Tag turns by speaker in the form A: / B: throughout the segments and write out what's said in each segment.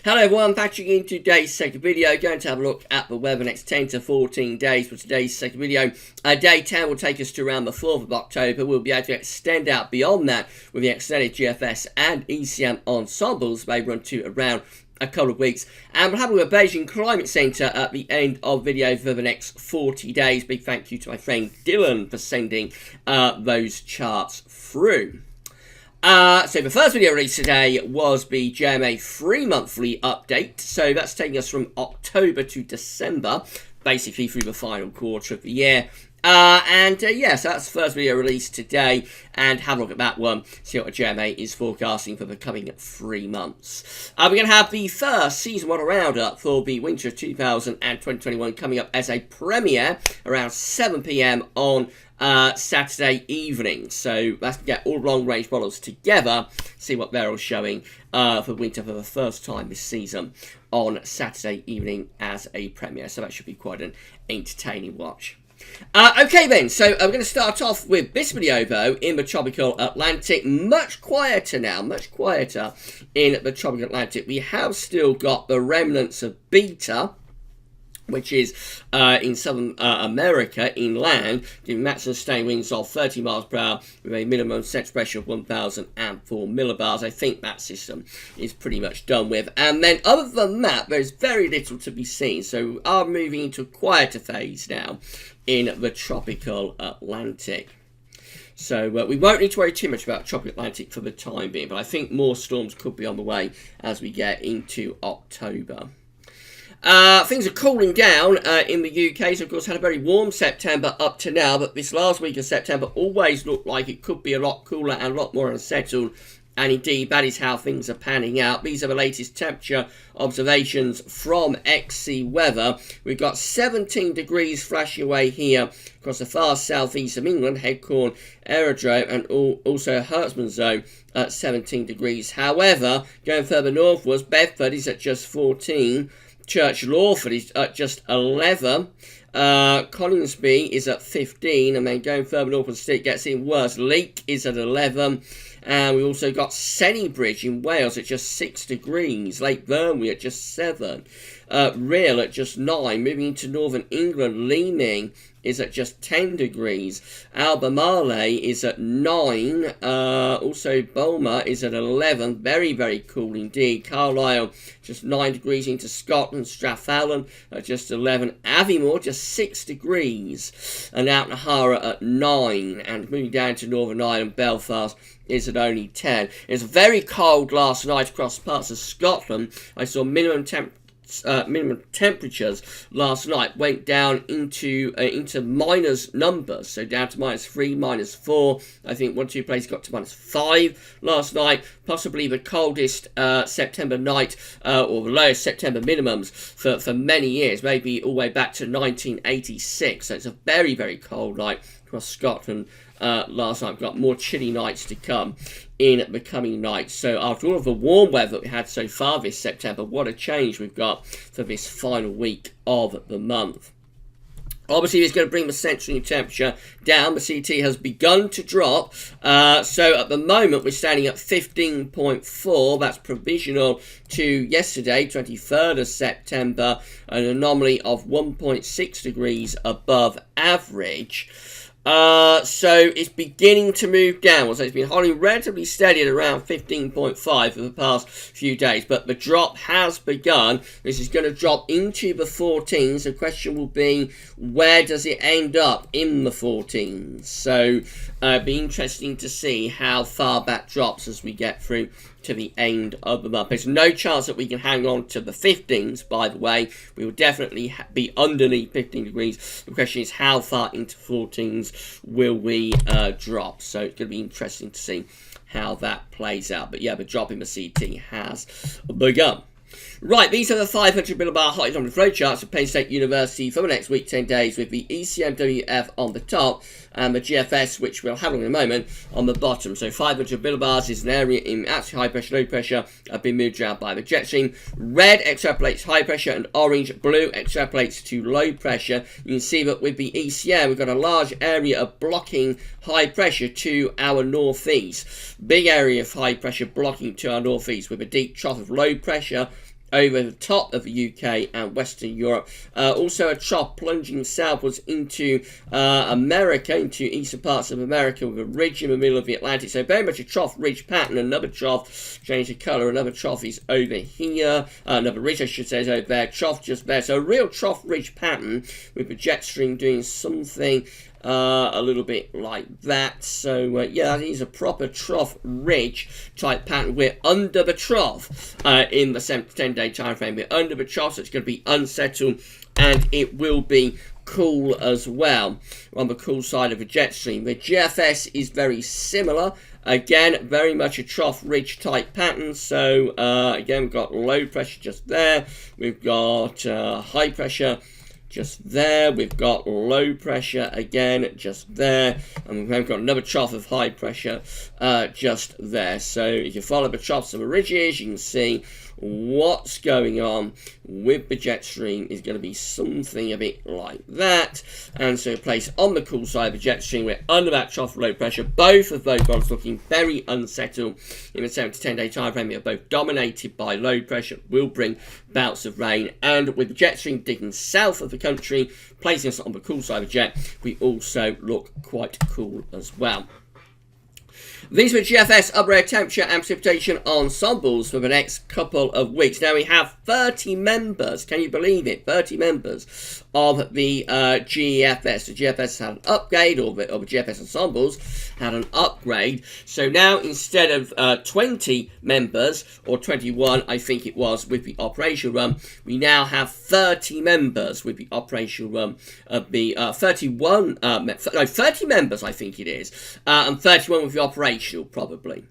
A: Hello everyone, Patrick in today's second video. Going to have a look at the weather next 10 to 14 days for today's second video. Day 10 will take us to around the 4th of October. We'll be able to extend out beyond that with the extended GFS and ECM ensembles. They run to around a couple of weeks. And we'll have a look at Beijing Climate Centre at the end of the video for the next 40 days. Big thank you to my friend Dylan for sending those charts through. So the first video released today was the GMA 3-monthly update. So that's taking us from October to December, basically through the final quarter of the year. Yes, that's the first video released today, and have a look at that one, see what the GMA is forecasting for the coming 3 months. We're going to have the first Season 1 roundup for the winter of 2021 coming up as a premiere around 7 PM on Saturday evening. So let's get all long range models together, see what they're all showing for winter for the first time this season on Saturday evening as a premiere. So that should be quite an entertaining watch. Okay then, so I'm going to start off with this video though in the tropical Atlantic. Much quieter now, much quieter in the tropical Atlantic. We have still got the remnants of beta, which is in southern America inland, giving maximum sustained winds of 30 miles per hour with a minimum central pressure of 1,004 millibars. I think that system is pretty much done with. And then other than that, there's very little to be seen. So we are moving into a quieter phase now in the tropical Atlantic. So we won't need to worry too much about tropical Atlantic for the time being, but I think more storms could be on the way as we get into October. Things are cooling down in the UK. So, of course, had a very warm September up to now, but this last week of September always looked like it could be a lot cooler and a lot more unsettled. And indeed, that is how things are panning out. These are the latest temperature observations from XC Weather. We've got 17 degrees flashing away here across the far southeast of England, Headcorn Aerodrome, and also Hertzman Zone at 17 degrees. However, going further northwards, Bedford is at just 14. Church Lawford is at just 11. Coningsby is at 15, and then going further northwards, it gets even worse. Leek is at 11, and we also got Sennybridge in Wales at just 6 degrees. Lake Vyrnwy at just 7. Rhyl at just 9. Moving into northern England, Leeming is at just 10 degrees. Albemarle is at 9. Also, Bulmer is at 11. Very, very cool indeed. Carlisle just 9 degrees into Scotland. Strathallan at just 11. Aviemore just 6 degrees. And Outnahara at 9. And moving down to Northern Ireland, Belfast is at only 10. It was very cold last night across parts of Scotland. I saw minimum temperatures last night went down into minus numbers, so down to -3, -4. I think 1 or 2 places got to -5 last night. Possibly the coldest September night or the lowest September minimums for many years, maybe all the way back to 1986. So it's a very, very cold night across Scotland last night. We've got more chilly nights to come in the coming nights. So after all of the warm weather that we had so far this September, what a change we've got for this final week of the month. Obviously, it's going to bring the central temperature down. The CT has begun to drop. So at the moment, we're standing at 15.4. That's provisional to yesterday, 23rd of September, an anomaly of 1.6 degrees above average. So it's beginning to move downwards. So it's been holding relatively steady at around 15.5 for the past few days, but the drop has begun. This is going to drop into the 14s. The question will be, where does it end up in the 14s? So it'll be interesting to see how far that drops as we get through to the end of the month. There's no chance that we can hang on to the 15s, by the way. We will definitely be underneath 15 degrees. The question is, how far into 14s will we drop? So it's going to be interesting to see how that plays out. But yeah, the drop in the CT has begun. Right, these are the 500 millibar hot anomaly flow charts of Penn State University for the next week, 10 days, with the ECMWF on the top and the GFS, which we'll have in a moment, on the bottom. So 500 millibars is an area in actually high pressure, low pressure, have been moved around by the jet stream. Red extrapolates high pressure and orange, blue extrapolates to low pressure. You can see that with the ECM, we've got a large area of blocking high pressure to our northeast. Big area of high pressure blocking to our northeast with a deep trough of low pressure over the top of the UK and Western Europe. Also a trough plunging southwards into America, into eastern parts of America, with a ridge in the middle of the Atlantic. So very much a trough ridge pattern. Another trough, change of colour, another trough is over here. Another ridge, I should say, is over there. Trough just there. So a real trough ridge pattern with the jet stream doing something a little bit like that. So yeah, that is a proper trough ridge type pattern. We're under the trough in the 7 to 10 day time frame. We're under the trough, so it's going to be unsettled, and it will be cool as well on the cool side of the jet stream. The GFS is very similar. Again, very much a trough ridge type pattern. So again, we've got low pressure just there. We've got high pressure just there. We've got low pressure again just there, and we've got another trough of high pressure just there. So if you follow the troughs of the ridges, you can see what's going on with the jet stream is going to be something a bit like that. And so placed on the cool side of the jet stream, we're under that trough of low pressure. Both of those bonds looking very unsettled in the 7 to 10 day time frame. They are both dominated by low pressure, will bring bouts of rain, and with the jet stream digging south of the country, placing us on the cool side of the jet, we also look quite cool as well. These were GFS upper air temperature and precipitation ensembles for the next couple of weeks. Now we have 30 members, can you believe it? 30 members of the GFS. The GFS had an upgrade, or the GFS ensembles had an upgrade. So now instead of 20 members, or 21 I think it was with the operational run, we now have 30 members with the operational run of the 30 members I think it is, and 31 with the operational probably.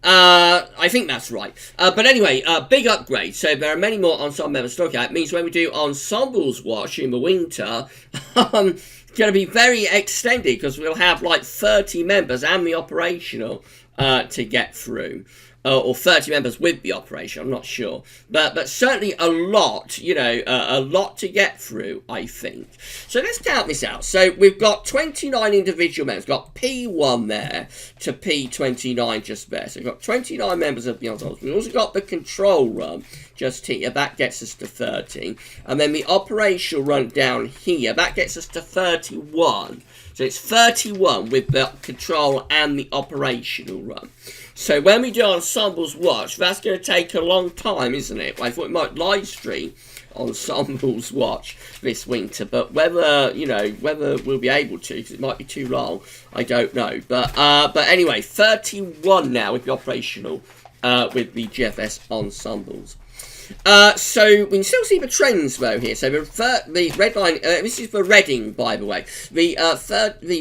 A: I think that's right. But anyway, big upgrade. So there are many more ensemble members to look at. It means when we do ensembles watch in the winter, it's going to be very extended, because we'll have like 30 members and the operational to get through. Or 30 members with the operation, I'm not sure. But certainly a lot, you know, a lot to get through, I think. So let's count this out. So we've got 29 individual members. We've got P1 there to P29 just there. So we've got 29 members of the ensembles. We've also got the control run just here. That gets us to 30. And then the operational run down here, that gets us to 31. So it's 31 with the control and the operational run. So when we do ensembles watch, that's going to take a long time, isn't it? I thought we might live stream ensembles watch this winter, but whether we'll be able to, because it might be too long, I don't know. But anyway, 31 now with the operational with the GFS ensembles. So we can still see the trends though here. So the red line, this is for Reading, by the way. The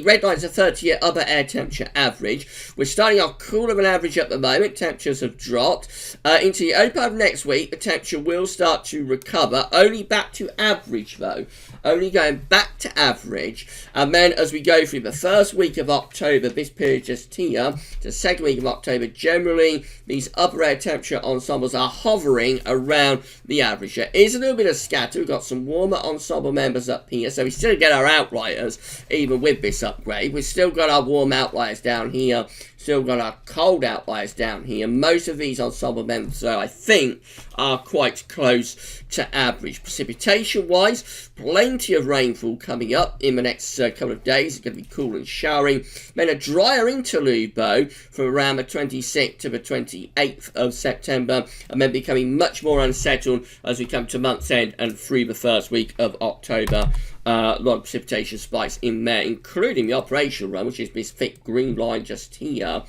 A: red line is a 30-year upper air temperature average. We're starting off cooler than average at the moment. Temperatures have dropped. Into the early part of next week, the temperature will start to recover. Only back to average though. Only going back to average. And then as we go through the first week of October, this period just here, the second week of October, generally these upper air temperature ensembles are hovering around the average. There is a little bit of scatter. We've got some warmer ensemble members up here, so we still get our outliers even with this upgrade. We've still got our warm outliers down here, still got our cold outliers down here. Most of these ensemble members, though, I think are quite close to average. Precipitation wise, plenty of rainfall coming up in the next couple of days. It's going to be cool and showering. Then a drier interlude though from around the 26th to the 28th of September, and then becoming much more unsettled as we come to month's end and through the first week of October. A lot of precipitation spikes in there, including the operational run, which is this thick green line just here,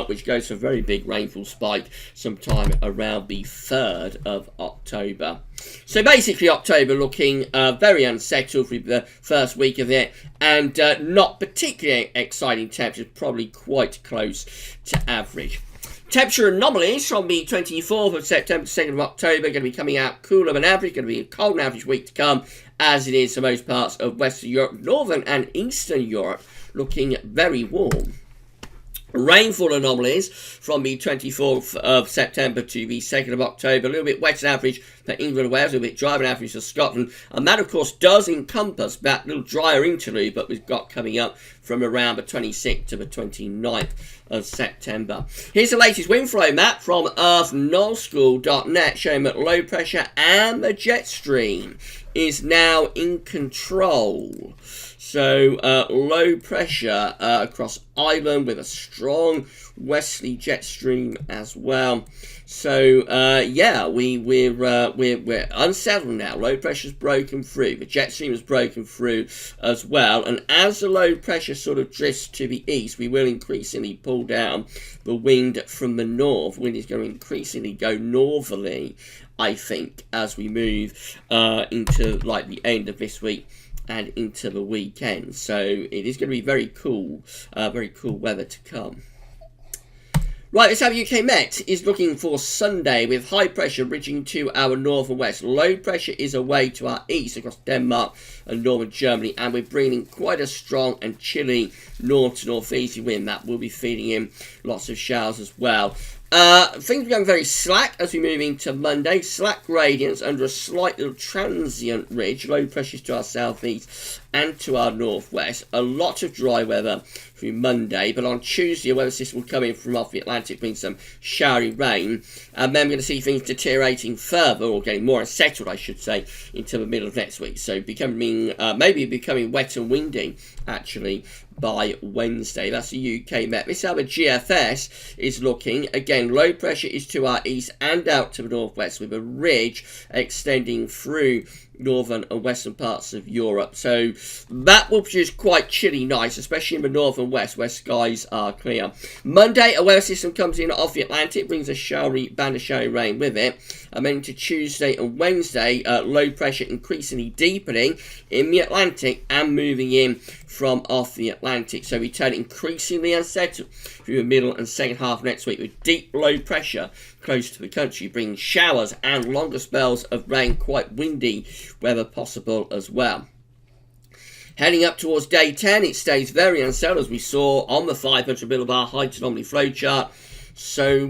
A: which goes for a very big rainfall spike sometime around the 3rd of October. So basically October looking very unsettled for the first week of it, and not particularly exciting temperatures, probably quite close to average. Temperature anomalies from the 24th of September to 2nd of October going to be coming out cooler than average, going to be a cold and average week to come, as it is for most parts of Western Europe. Northern and Eastern Europe looking very warm. Rainfall anomalies from the 24th of September to the 2nd of October, a little bit wetter than average for England and Wales, a little bit drier than average for Scotland, and that of course does encompass that little drier interlude that we've got coming up from around the 26th to the 29th of September. Here's the latest wind flow map from earthnullschool.net, showing that low pressure and the jet stream is now in control. So low pressure across Ireland with a strong westerly jet stream as well. So yeah, we're unsettled now. Low pressure's broken through. The jet stream has broken through as well. And as the low pressure sort of drifts to the east, we will increasingly pull down the wind from the north. Wind is going to increasingly go northerly, I think, as we move into like the end of this week and into the weekend. So it is going to be very cool weather to come. Right, let's have UK Met is looking for Sunday with high pressure reaching to our north and west. Low pressure is away to our east across Denmark and northern Germany, and we're bringing quite a strong and chilly north to northeasterly wind that will be feeding in lots of showers as well. Things become very slack as we move into Monday. Slack gradients under a slight little transient ridge. Low pressures to our southeast and to our northwest. A lot of dry weather through Monday, but on Tuesday a weather system will come in from off the Atlantic, bring some showery rain, and then we're going to see things deteriorating further, or getting more unsettled, I should say, into the middle of next week. So maybe becoming wet and windy actually by Wednesday. That's the UK Met. This is how the GFS is looking. Again, low pressure is to our east and out to the northwest, with a ridge extending through northern and western parts of Europe. So that will produce quite chilly nights, especially in the north and west where skies are clear. Monday, a weather system comes in off the Atlantic, brings a band of showery rain with it. And then to Tuesday and Wednesday, low pressure increasingly deepening in the Atlantic and moving in from off the Atlantic. So we turn increasingly unsettled through the middle and second half next week, with deep low pressure close to the country, bringing showers and longer spells of rain, quite windy weather possible as well. Heading up towards day 10, it stays very unsettled, as we saw on the 500 millibar height anomaly flow chart. So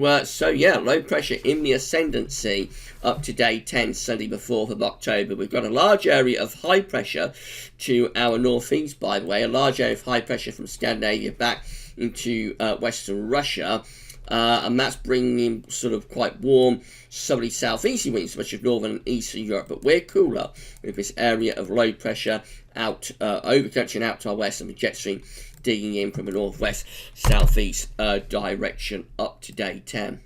A: yeah, low pressure in the ascendancy up to day 10, Sunday the 4th of October. We've got a large area of high pressure to our northeast, by the way, a large area of high pressure from Scandinavia back into western Russia. And that's bringing in sort of quite warm southerly southeasterly winds, much of northern and eastern Europe. But we're cooler with this area of low pressure out over country and out to our west, and the jet stream digging in from the northwest southeast direction up to day 10.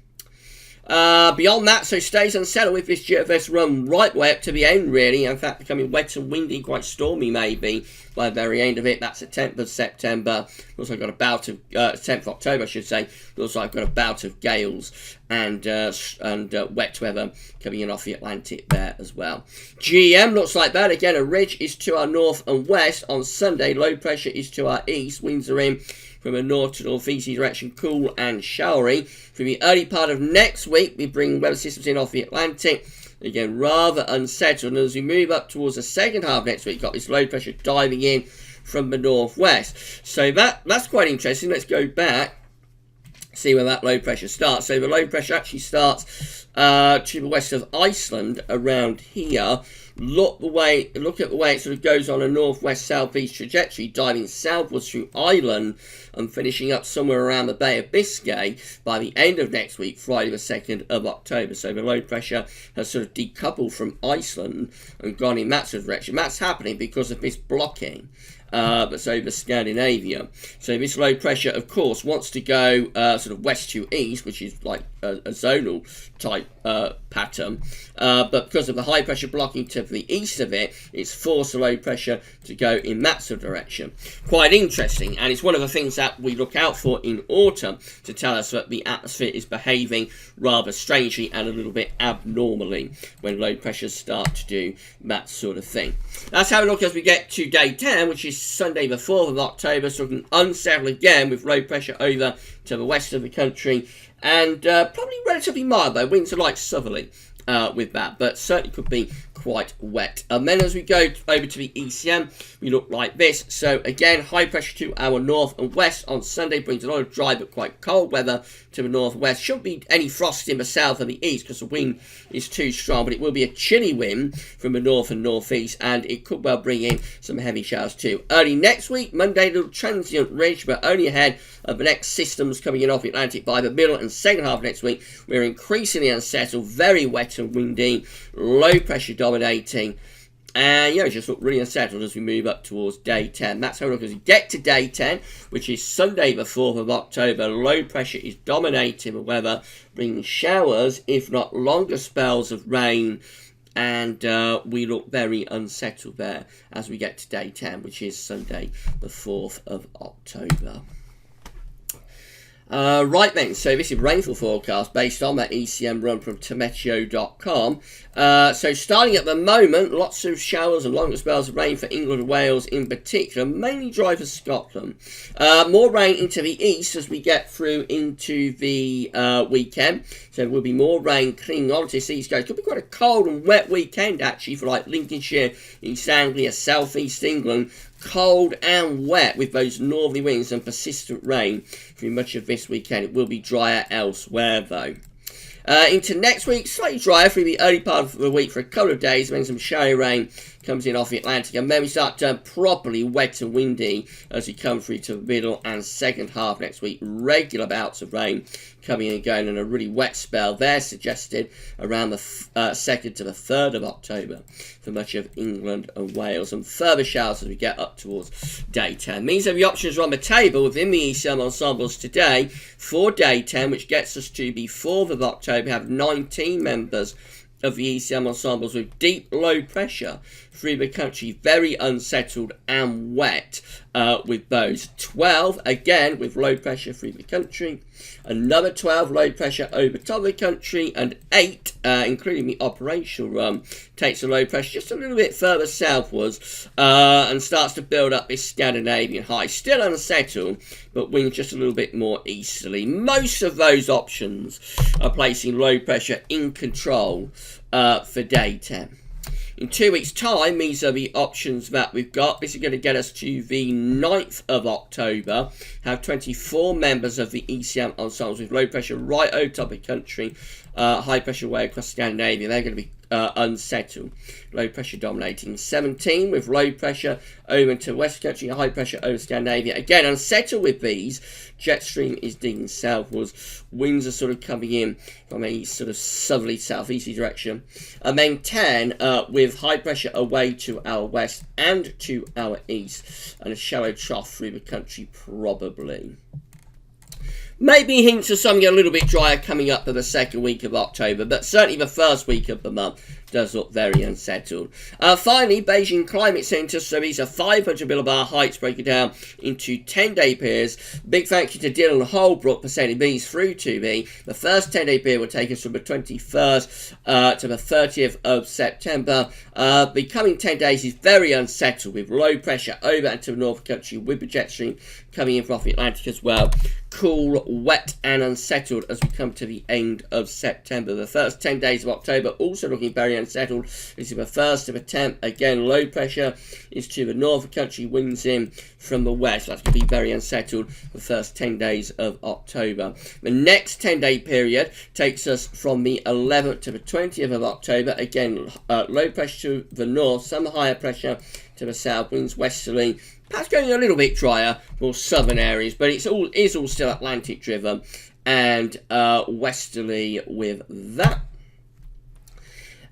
A: Beyond that, so stays unsettled with this GFS run right way up to the end, really. In fact, becoming wet and windy, quite stormy maybe by the very end of it. That's the 10th of September. Also got a bout of 10th of October, I should say. Also, I've got a bout of gales and wet weather coming in off the Atlantic there as well. GM looks like that. Again, a ridge is to our north and west on Sunday. Low pressure is to our east. Winds are in from a north to northeasterly direction, cool and showery. For the early part of next week, we bring weather systems in off the Atlantic. Again, rather unsettled. And as we move up towards the second half next week, got this low pressure diving in from the northwest. So that's quite interesting. Let's go back, see where that low pressure starts. So the low pressure actually starts to the west of Iceland around here. Look at the way it sort of goes on a northwest-southeast trajectory, diving southwards through Ireland and finishing up somewhere around the Bay of Biscay by the end of next week, Friday the 2nd of October. So the low pressure has sort of decoupled from Iceland and gone in that sort of direction. That's happening because of this blocking that's over Scandinavia. So this low pressure, of course, wants to go sort of west to east, which is like a zonal type pattern. But because of the high pressure blocking to the east of it, it's forced the low pressure to go in that sort of direction. Quite interesting, and it's one of the things that we look out for in autumn to tell us that the atmosphere is behaving rather strangely and a little bit abnormally when low pressures start to do that sort of thing. Let's have a look as we get to day 10, which is Sunday the 4th of October, so looking unsettled again with low pressure over to the west of the country, and probably relatively mild though. Winds are like southerly with that, but certainly could be quite wet. And then as we go over to the ECM, we look like this. So again, high pressure to our north and west on Sunday brings a lot of dry but quite cold weather to the northwest. Shouldn't be any frost in the south and the east because the wind is too strong, but it will be a chilly wind from the north and northeast, and it could well bring in some heavy showers too. Early next week, Monday, a little transient ridge, but only ahead of the next systems coming in off the Atlantic by the middle and second half of next week. We're increasingly unsettled, very wet and windy, low pressure dominating. And yeah, it just look really unsettled as we move up towards day 10. That's how we look as we get to day 10, which is Sunday the 4th of October. Low pressure is dominating the weather, bringing showers, if not longer spells of rain. And we look very unsettled there as we get to day 10, which is Sunday the 4th of October. Right then, so this is rainfall forecast based on that ECM run from Meteo.com. So starting at the moment, lots of showers and longer spells of rain for England and Wales in particular, mainly dry for Scotland. More rain into the east as we get through into the weekend. So there will be more rain clinging on to this east coast. Could be quite a cold and wet weekend actually for like Lincolnshire, East Anglia, South East England. Cold and wet with those northerly winds and persistent rain through much of this weekend. It will be drier elsewhere though. Into next week, slightly drier through the early part of the week for a couple of days when some showery rain comes in off the Atlantic, and then we start to turn properly wet and windy as we come through to the middle and second half next week. Regular bouts of rain coming and going, and a really wet spell there suggested around the 2nd to the 3rd of October for much of England and Wales, and further showers as we get up towards day 10. Means that the options are on the table within the ECM ensembles today for day 10, which gets us to the 4th of October. We have 19 members of the ECM ensembles with deep low pressure through the country, very unsettled and wet with those. 12 again with low pressure through the country, another 12 low pressure over top of the country, and 8 including the operational run takes the low pressure just a little bit further southwards and starts to build up this Scandinavian high. Still unsettled, but winds just a little bit more easterly. Most of those options are placing low pressure in control for day 10. In 2 weeks' time, these are the options that we've got. This is going to get us to the 9th of October. Have 24 members of the ECM ensembles with low pressure right over top of the country, high pressure way across Scandinavia. They're going to be unsettled. Low pressure dominating. 17 with low pressure over into West Country, high pressure over Scandinavia. Again, unsettled with these. Jet stream is digging southwards. Winds are sort of coming in from a sort of southerly southeasterly direction. And then 10 with high pressure away to our west and to our east. And a shallow trough through the country probably. Maybe hints of something a little bit drier coming up for the second week of October, but certainly the first week of the month does look very unsettled. Finally, Beijing Climate Centre, so these are 500 millibar heights broken down into 10-day periods. Big thank you to Dylan Holbrook for sending these through to me. The first 10-day period will take us from the 21st to the 30th of September. The coming 10 days is very unsettled with low pressure over and to the north of the country with the jet stream coming in from off the Atlantic as well. Cool, wet and unsettled as we come to the end of September. The first 10 days of October also looking very unsettled. This is the 1st to the 10th. Again, low pressure is to the north of the country, winds in from the west. That's going to be very unsettled the first 10 days of October. The next 10-day period takes us from the 11th to the 20th of October. Again, low pressure to the north, some higher pressure to the south, winds westerly. Perhaps going a little bit drier for southern areas, but it is all still Atlantic driven and westerly with that.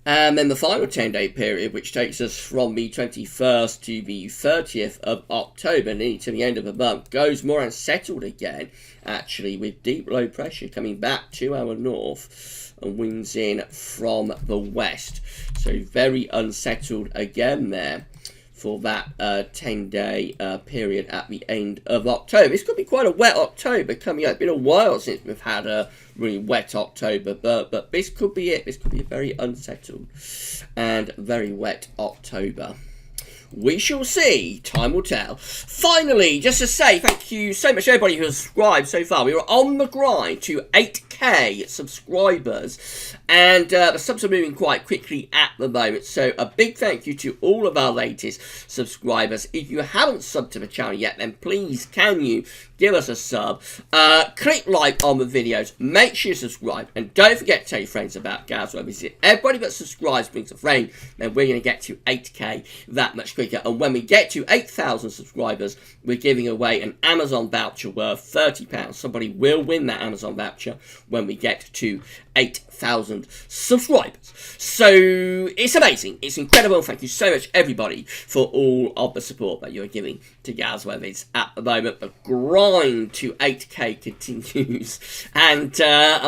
A: And then the final 10-day period, which takes us from the 21st to the 30th of October, nearly to the end of the month, goes more unsettled again, actually, with deep low pressure coming back to our north and winds in from the west. So very unsettled again there for that 10-day period at the end of October. This could be quite a wet October coming up. It's been a while since we've had a really wet October, but this could be it. This could be a very unsettled and very wet October. we shall see. Time will tell. Finally, just to say thank you so much everybody who has subscribed so far. We are on the grind to 8k subscribers, and the subs are moving quite quickly at the moment, so a big thank you to all of our latest subscribers. If you haven't subbed to the channel yet, then please can you give us a sub, click like on the videos, make sure you subscribe, and don't forget to tell your friends about GavsWeatherVids. Everybody that subscribes brings a friend, then we're going to get to 8k that much quicker. And when we get to 8,000 subscribers, we're giving away an Amazon voucher worth £30. Somebody will win that Amazon voucher when we get to 8,000 subscribers. So it's amazing, it's incredible. Thank you so much everybody for all of the support that you're giving to GavsWeatherVids at the moment. The grind to 8k continues, and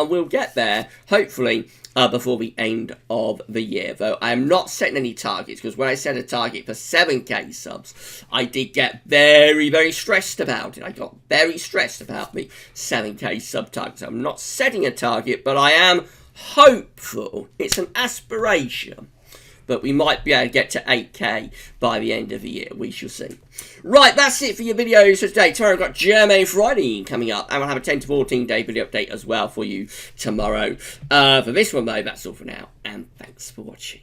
A: we'll get there hopefully before the end of the year. Though I am not setting any targets, because when I set a target for 7k subs, I did get very stressed about it. I got very stressed about the 7k sub target. So I'm not setting a target, but I am hopeful. It's an aspiration, but we might be able to get to 8k by the end of the year. We shall see. Right, that's it for your videos for today. Tomorrow I've got German Friday coming up, and we'll have a 10 to 14 day video update as well for you tomorrow. For this one though, that's all for now, and thanks for watching.